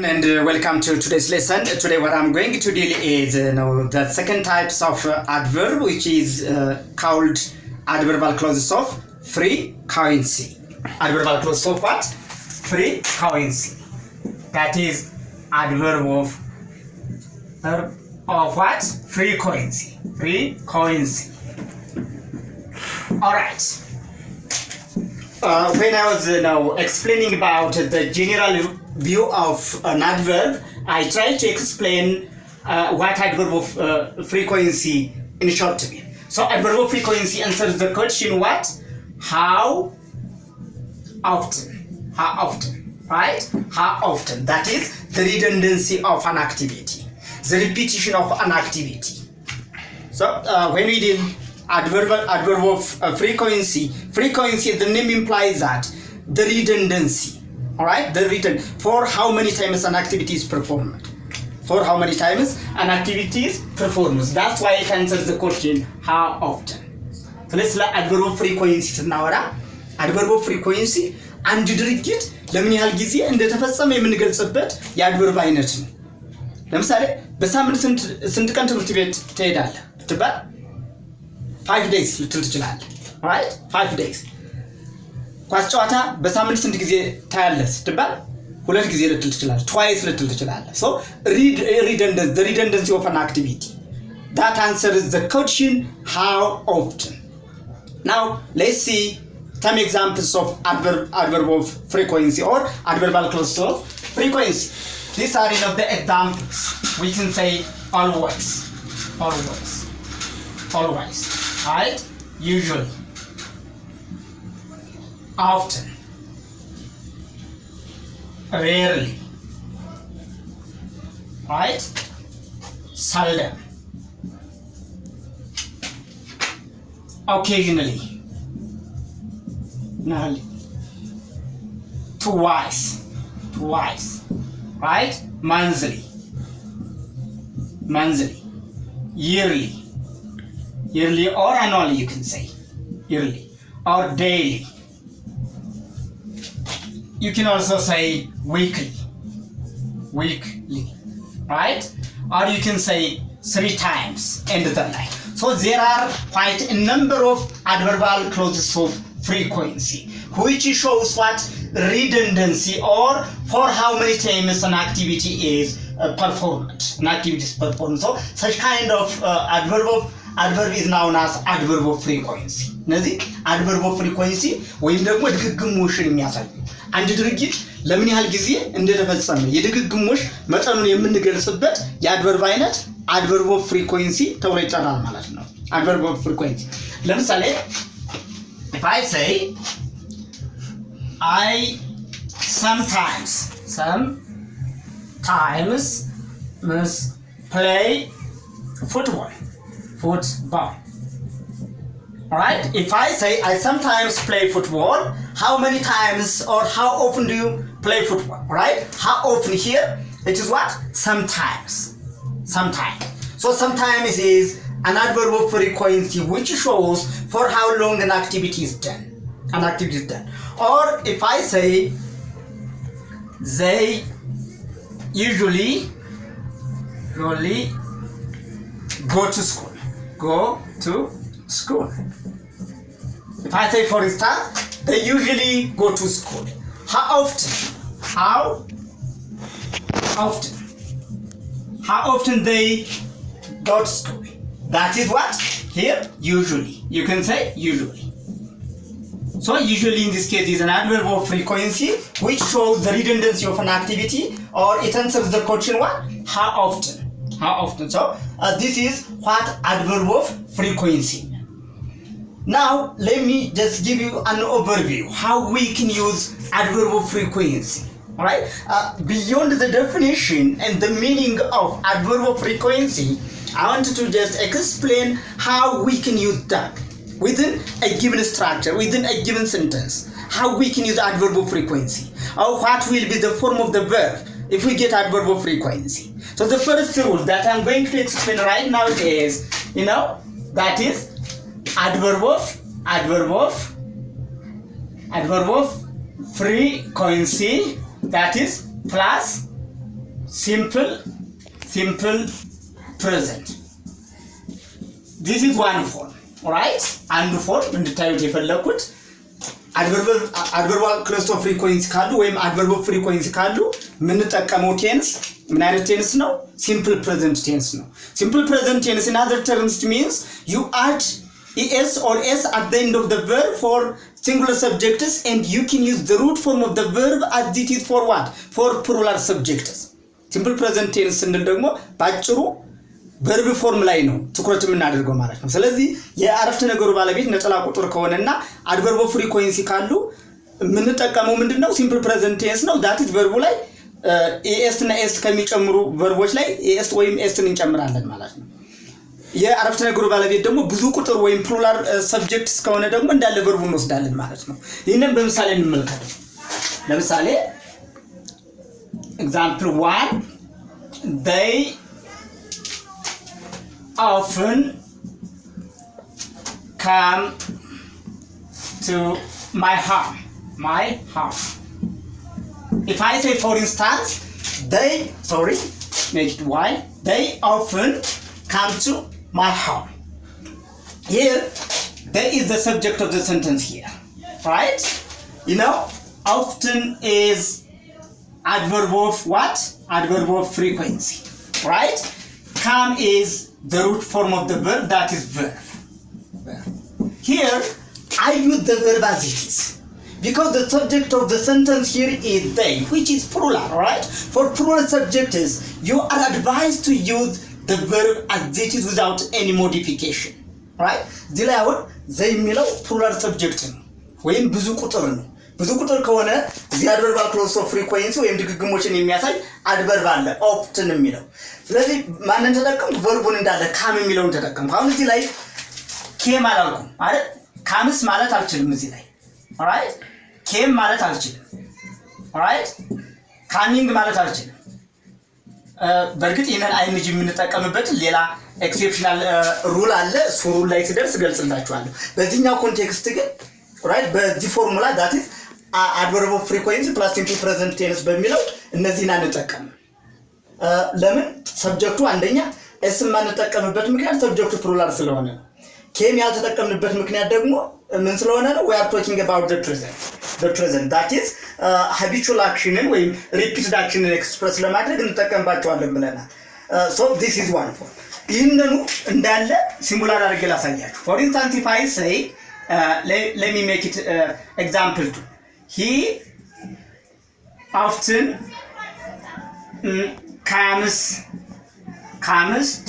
And welcome to today's lesson. Today what I'm going to deal is the second types of adverb, which is called adverbal clauses of frequency. Adverbal clauses of what? Frequency. That is adverb of what? Frequency. Frequency. All right. When I was explaining about the general view of an adverb, I tried to explain what adverb of frequency in short means. So adverb of frequency answers the question what? How often? How often? Right? How often? That is the redundancy of an activity, the repetition of an activity. So when we deal adverb of frequency, the name implies that the redundancy. Alright, the return for how many times an activity is performed. For how many times an activity is performed. That's why it answers the question how often. So let's look at adverb of frequency ስናወራ adverb of frequency አንድ ድርጊት ለምን ያህል ጊዜ እንደተፈጸመ የምንገልጽበት የአድቨርብ አይነት ነው። ለምሳሌ በሳምንት ስንት ቀን ትምህርት ቤት ትሄዳለህ ብትባል 5 days ልትል ትችላለህ። alright 5 days ኳስ ጨዋታ በሳምንት ስንት ጊዜ ታያለህ ስትባል 2 ጊዜ ልትል ትችላለህ። twice ልትል ትችላለህ። So the redundancy of an activity. That answers the question how often. Now let's see some examples of adverb of frequency or adverbal clauses of frequency. These are the examples. We can say always, right? Usually, often, rarely, right? Seldom, occasionally, twice, right? Monthly, yearly or annually, you can say yearly or daily. You can also say weekly, right? Or you can say 3 times and the like. So there are quite a number of adverbal clauses of frequency, which shows what? Redundancy, or for how many times an activity is performed. So such kind of adverb is known as adverb of frequency. ስለዚህ adverb of frequency ወይም ደግሞ ድግግሞሽን የሚያሳይ አንድ ድርጊት ለምን ያህል ጊዜ እንደተፈጸመ የድግግሞሽ መጠኑን የምንገልጽበት የአድቨርብ አይነት adverb of frequency ተብሎ ይጠራል ማለት ነው። adverb of frequency ለምሳሌ if I say I sometimes must play football. Alright, if I say I sometimes play football, how many times or how often do you play football? Right? How often here? It is what? Sometimes. So sometimes is an adverb of frequency which shows for how long an activity is done. Or if I say they usually go to school. If I say, for instance, they usually go to school. How often they go to school? That is what? Here, usually. You can say usually. So usually in this case is an adverb of frequency which shows the redundancy of an activity, or it answers the question what? How often? So this is what adverb of frequency. Now, let me just give you an overview how we can use adverb of frequency. Alright? Beyond the definition and the meaning of adverb of frequency, I wanted to just explain how we can use that within a given structure, within a given sentence. How we can use adverb of frequency, or what will be the form of the verb if we get adverb of frequency. So the first rule that I'm going to explain right now is, that is adverb of frequency, that is plus simple present. This is one form. Alright? አንዱ ፎርም እንድታዩት የፈለኩት adverbal cluster of frequency ካሉ ወይም adverb of frequency ካሉ የምንጠቀመው ቴንስ ምን አይነት ቴንስ ነው? simple present tense ነው። simple present tense in other terms means you add es or s at the end of the verb for singular subjects, and you can use the root form of the verb as it is for what? For plural subjects. simple present tense ስንል ደግሞ ባጭሩ verb form ላይ ነው ትኩረት የምናደርገው ማለት ነው። ስለዚህ የአረፍተ ነገሩ ባለቤት ነጠላ ቁጥር ከሆነና adverb of frequency ካሉ የምንጠቀመው ምንድነው? simple present tense ነው። that is verb ላይ es እና s ከሚጨምሩ verboች ላይ es ወይም s እንጨምራለን ማለት ነው። የአረፍተ ነገሩ ባለቤት ደግሞ ብዙ ቁጥር ወይም plural subjects ከሆነ ደግሞ እንዳለ verb እንወስዳለን ማለት ነው። ይሄንን በምሳሌ እንመልከት። ለምሳሌ example 1, they often come to my home. If I say, for instance, make it y, they often come to my home. Here, there is the subject of the sentence here, right? Often is adverb of what? Adverb of frequency, right? Come is the root form of the verb, that is verb. Here, I use the verb as it is, because the subject of the sentence here is they, which is plural, right? For plural subjects, you are advised to use the verb as it is without any modification, right? They የሚለው plural subject ነው ወይም ብዙ ቁጥር ነው። ብዙ ቁጥር ከሆነ the adverbal clause of frequency ወይም ድግግሞችን የሚያሳይ adverb አለ often የሚለው። ስለዚህ ማንን ተጠቀምኩ? verb-ን እንዳለ come የሚለውን ተጠቀምኩ። አሁን እዚህ ላይ came አላልኩም አይደል? comes ማለት አልችልም እዚህ ላይ። alright? came ማለት አልችልም። alright? coming ማለት አልችልም። በእርግጥ ይሄንን አይንጂ የምንጠቀምበት ሌላ ኤክሴፕሽናል ሩል አለ። እሱ ሩል ላይ ሲደርስ ገልጽላችኋለሁ። በዚህኛው ኮንቴክስት ግን right በዚህ ፎርሙላ that is adverb of frequency plus simple present tense በሚለው እነዚህን አንጠቀም። ለምን? ሰብጀክቱ አንደኛ s ማንጠቀምበት ምክንያት ሰብጀክቱ plural ስለሆነ ነው። came ያልተጠቀምንበት ምክንያት ደግሞ ምን ስለሆነ ነው? we are talking about the present that is habitual action ወይም repeated action express ለማድረግ እንጠቀምባቸዋለን ብለናል። so this is one form። ይሄንኑ እንዳለ ሲሙላር አድርጌ ላሳያችሁ። for instance, if I say let me make it example 2. He often comes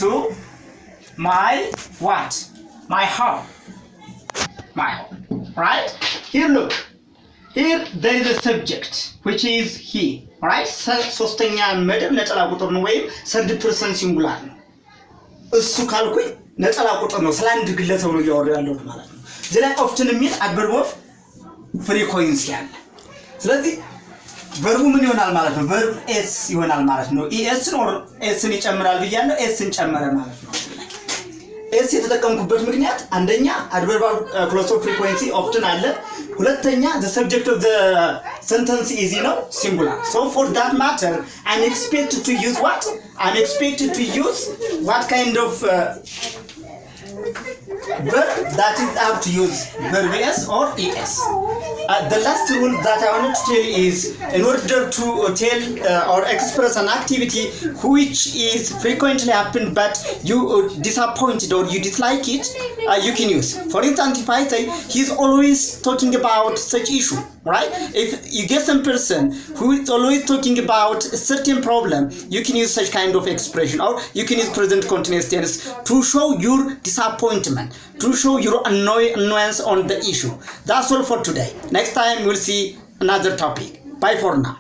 to my what? My home. Right? Here look. Here there is a subject which is he. Right? ሶስተኛ መደብ ነጠላ ቁጥር ነው ወይም third person singular ነው። እሱ ካልኩኝ ነጠላ ቁጥር ነው። ስለ አንድ ግለሰብ ነው እያወራሁ ያለሁት ማለት ነው። እዚህ ላይ often የሚል adverb of frequency አለ። ስለዚህ verb ምን ይሆናል ማለት ነው? verb s ይሆናል ማለት ነው። es or s ን ይጨምራል ብያለሁ። s ን ጨመረ ማለት ነው። s የተጠቀምኩበት ምክንያት አንደኛ adverbal clause of frequency often አለ። ሁለተኛ the subject of the sentence is singular. So for that matter, I'm expected to use what? I'm expected to use what kind of verb that is I have to use verb s or es. The last rule that I wanted to tell is, in order to tell or express an activity which is frequently happened but you disappointed or you dislike it, you can use. For instance, if I say he's always talking about such issue, right? If you get some person who is always talking about a certain problem, you can use such kind of expression, or you can use present continuous tense to show your disappointment, to show your annoyance on the issue. That's all for today. Next time we'll see another topic. Bye for now.